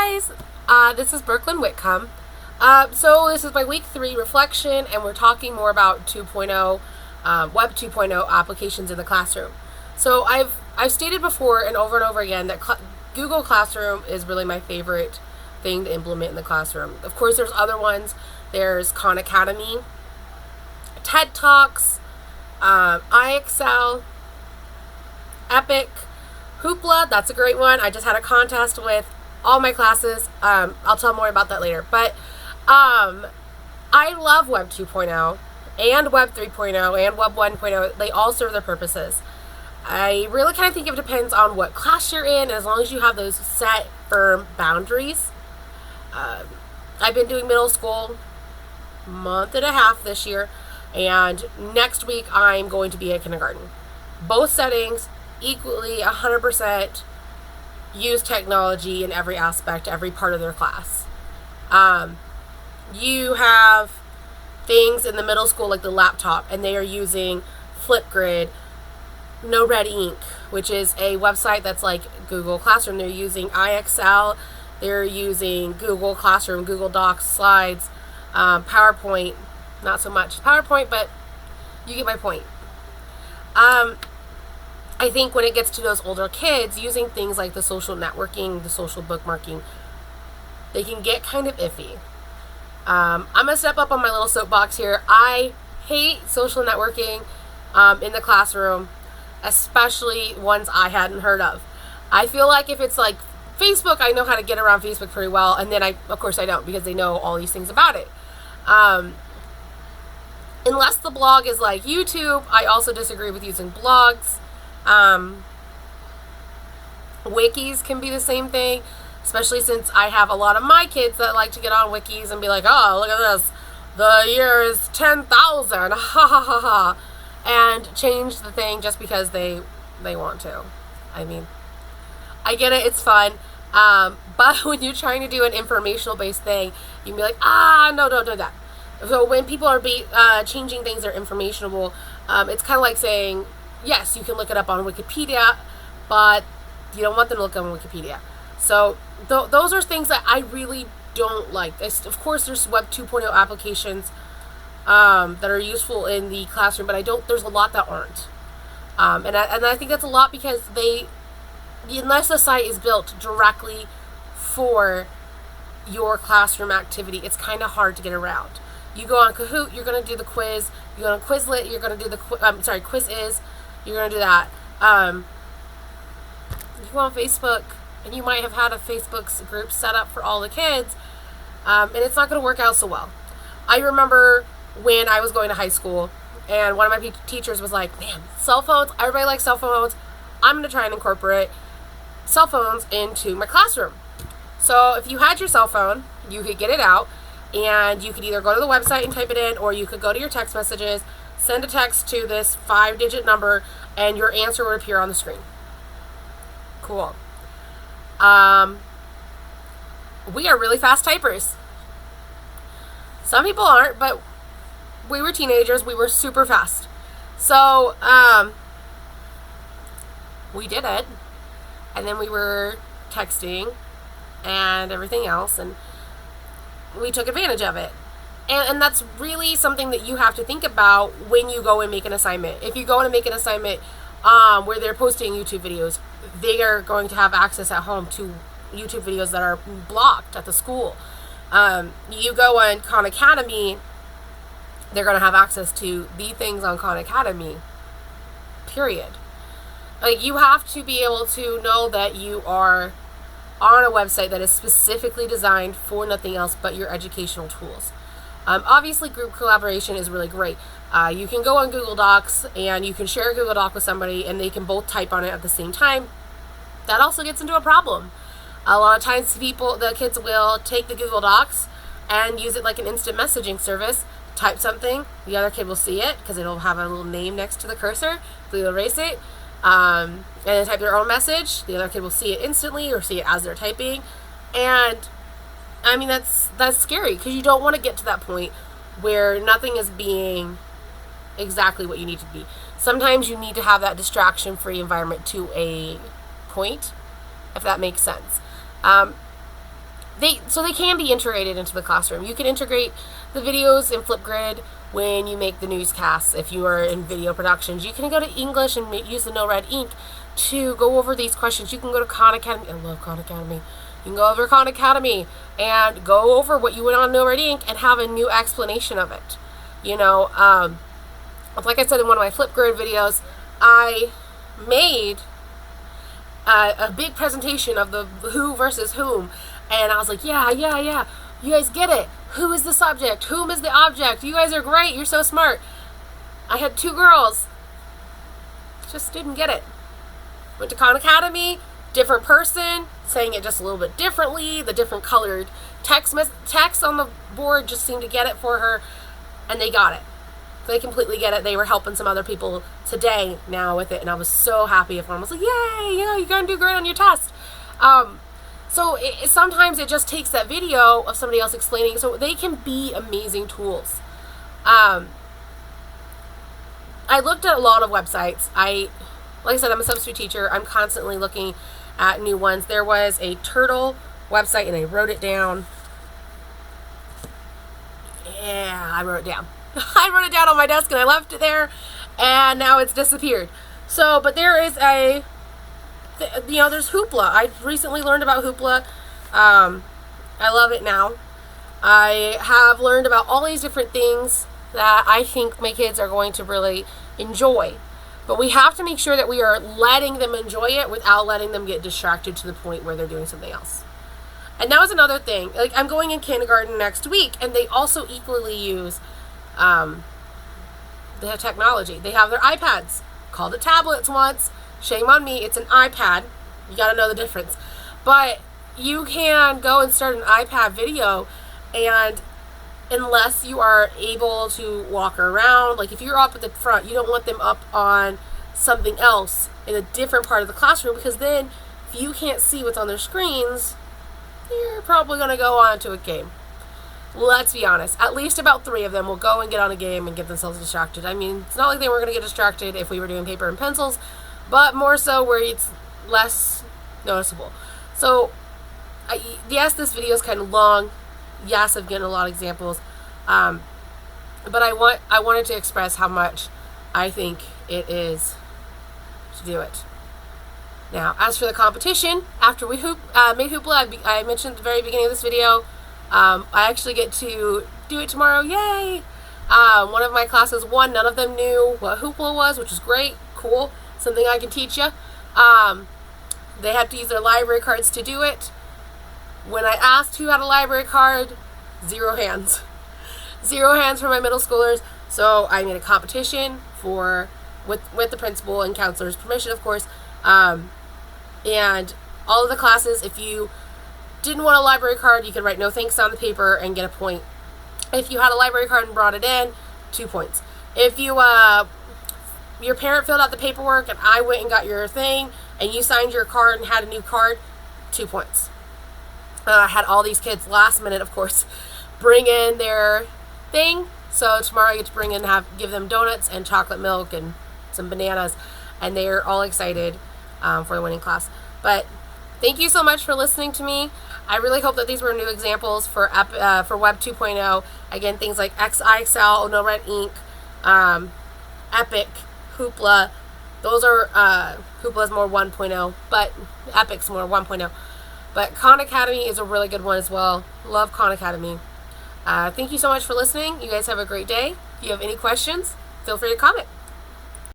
guys, this is Brooklyn Whitcomb. So this is my week 3 reflection, and we're talking more about 2.0, Web 2.0 applications in the classroom. So I've stated before and over again that Google Classroom is really my favorite thing to implement in the classroom. Of course, there's other ones. There's Khan Academy, TED Talks, iExcel, Epic, Hoopla. That's a great one. I just had a contest with all my classes. I'll tell more about that later. But I love Web 2.0 and Web 3.0 and Web 1.0. They all serve their purposes. I really kind of think it depends on what class you're in, as long as you have those set, firm boundaries. I've been doing middle school a month and a half this year, and next week I'm going to be at kindergarten. Both settings equally 100% use technology in every aspect, every part of their class. You have things in the middle school like the laptop, and they are using Flipgrid, No Red Ink, which is a website that's like Google Classroom. They're using iExcel, they're using Google Classroom, Google Docs, Slides, PowerPoint, not so much PowerPoint, but you get my point. I think when it gets to those older kids, using things like the social networking, the social bookmarking, they can get kind of iffy. I'm going to step up on my little soapbox here. I hate social networking in the classroom, especially ones I hadn't heard of. I feel like if it's like Facebook, I know how to get around Facebook pretty well, and then of course I don't, because they know all these things about it. Unless the blog is like YouTube, I also disagree with using blogs. Wikis can be the same thing, especially since I have a lot of my kids that like to get on wikis and be like, oh, look at this, the year is 10,000, ha ha ha ha, and change the thing just because they want to. I mean, I get it, it's fun, but when you're trying to do an informational based thing, you can be like, no, don't do that. So when people are changing things that are informational, it's kind of like saying, yes, you can look it up on Wikipedia, but you don't want them to look on Wikipedia. So those are things that I really don't like. Of course, there's Web 2.0 applications that are useful in the classroom, but there's a lot that aren't. And I think that's a lot because unless the site is built directly for your classroom activity, it's kind of hard to get around. You go on Kahoot, you're going to do the quiz. You go on Quizlet, you're going to do the Quiziz, you're going to do that. You go on Facebook, and you might have had a Facebook group set up for all the kids, and it's not going to work out so well. I remember when I was going to high school, and one of my teachers was like, man, cell phones, everybody likes cell phones. I'm going to try and incorporate cell phones into my classroom. So if you had your cell phone, you could get it out, and you could either go to the website and type it in, or you could go to your text messages, send a text to this 5-digit number, and your answer would appear on the screen. Cool. We are really fast typers. Some people aren't, but we were teenagers. We were super fast. So, we did it. And then we were texting and everything else, and we took advantage of it. And that's really something that you have to think about when you go and make an assignment. If you go and make an assignment where they're posting YouTube videos, they are going to have access at home to YouTube videos that are blocked at the school. You go on Khan Academy, they're going to have access to the things on Khan Academy, period. Like, you have to be able to know that you are on a website that is specifically designed for nothing else but your educational tools. Obviously, group collaboration is really great. You can go on Google Docs and you can share a Google Doc with somebody and they can both type on it at the same time. That also gets into a problem. A lot of times the kids will take the Google Docs and use it like an instant messaging service, type something, the other kid will see it because it'll have a little name next to the cursor, they'll erase it, and then type their own message, the other kid will see it instantly or see it as they're typing, and I mean, that's scary because you don't want to get to that point where nothing is being exactly what you need to be. Sometimes you need to have that distraction-free environment to a point, if that makes sense. they can be integrated into the classroom. You can integrate the videos in Flipgrid when you make the newscasts. If you are in video productions, you can go to English and use the No Red Ink to go over these questions. You can go to Khan Academy. I love Khan Academy. You can go over Khan Academy and go over what you went on No Red Ink and have a new explanation of it. You know, like I said in one of my Flipgrid videos, I made a big presentation of the who versus whom, and I was like, yeah, you guys get it. Who is the subject? Whom is the object? You guys are great. You're so smart. I had 2 girls. Just didn't get it. Went to Khan Academy, different person, saying it just a little bit differently. The different colored text on the board just seemed to get it for her, and they got it. They completely get it. They were helping some other people today now with it, and I was so happy for them. I was like, yay, yeah, you're going to do great on your test. So sometimes it just takes that video of somebody else explaining, so they can be amazing tools. I looked at a lot of websites. Like I said, I'm a substitute teacher. I'm constantly looking at new ones. There was a Turtle website, and I wrote it down. Yeah, I wrote it down. I wrote it down on my desk, and I left it there, and now it's disappeared. So, but there is there's Hoopla. I recently learned about Hoopla. I love it now. I have learned about all these different things that I think my kids are going to really enjoy. But we have to make sure that we are letting them enjoy it without letting them get distracted to the point where they're doing something else. And that was another thing. Like, I'm going in kindergarten next week, and they also equally use they have technology. They have their iPads. Called it tablets once. Shame on me. It's an iPad. You got to know the difference. But you can go and start an iPad video, and unless you are able to walk around, like if you're up at the front, you don't want them up on something else in a different part of the classroom, because then if you can't see what's on their screens, you're probably going to go on to a game. Let's be honest. At least about 3 of them will go and get on a game and get themselves distracted. I mean, it's not like they were going to get distracted if we were doing paper and pencils, but more so where it's less noticeable. So, yes, this video is kind of long. Yes, I've given a lot of examples. But I wanted to express how much I think it is to do it. Now, as for the competition, after we made Hoopla, I mentioned at the very beginning of this video, I actually get to do it tomorrow. Yay! One of my classes won. None of them knew what Hoopla was, which is great. Cool. Something I can teach you. They had to use their library cards to do it. When I asked who had a library card, 0 hands. 0 hands for my middle schoolers. So I made a competition with the principal and counselor's permission, of course. And all of the classes, if you didn't want a library card, you could write no thanks on the paper and get a point. If you had a library card and brought it in, 2 points. If you your parent filled out the paperwork and I went and got your thing and you signed your card and had a new card, 2 points. I had all these kids last minute, of course, bring in their thing. So tomorrow I get to bring in give them donuts and chocolate milk and some bananas, and they're all excited for the winning class. But thank you so much for listening to me. I really hope that these were new examples for Web 2.0. Again, things like XIXL, No Red Ink, Epic, Hoopla. Those are Hoopla's more 1.0, but Epic's more 1.0. But Khan Academy is a really good one as well. Love Khan Academy. Thank you so much for listening. You guys have a great day. If you have any questions, feel free to comment.